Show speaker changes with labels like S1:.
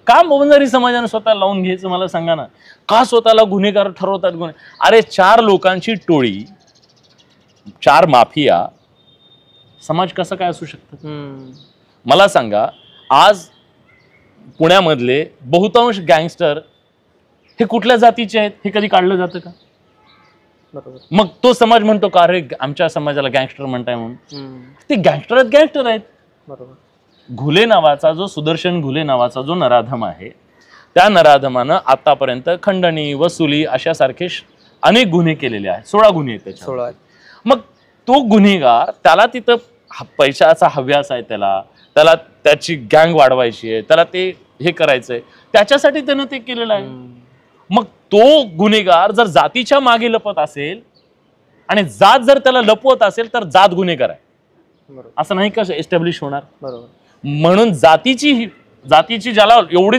S1: का बंजारी समाजाने स्वतःला लावून घ्यायचं मला सांगा ना. का स्वतःला गुन्हेगार ठरवतात अरे 4 लोकांची टोळी, 4 माफिया, समाज कसं काय असू शकतं. मला सांगा, आज पुण्यामधले बहुतांश गँगस्टर हे कुठल्या जातीचे आहेत हे कधी काढलं जातं का. मग तो समाज म्हणतो का अरे आमच्या समाजाला गँगस्टर म्हणताय म्हणून. ते गँगस्टर आहेत. घुले नावाचा जो सुदर्शन घुले नावाचा जो नराधम आहे, त्या नराधमानं आतापर्यंत खंडणी, वसुली अशा सारखे अनेक गुन्हे केलेले आहेत. 16 गुन्हे आहेत त्याच्यावर. मग तो गुन्हेगार, त्याला तिथं पैशाचा हव्यास आहे, त्याला त्याची गँग वाढवायची आहे, त्याला ते हे करायचंय, त्याच्यासाठी त्यानं ते केलेलं आहे. मग तो गुन्हेगार जर जातीच्या मागे लपत असेल आणि जात जर त्याला लपवत असेल तर जात गुन्हेगार आहे असं नाही का एस्टॅब्लिश होणार. म्हणून जातीची ज्याला एवढी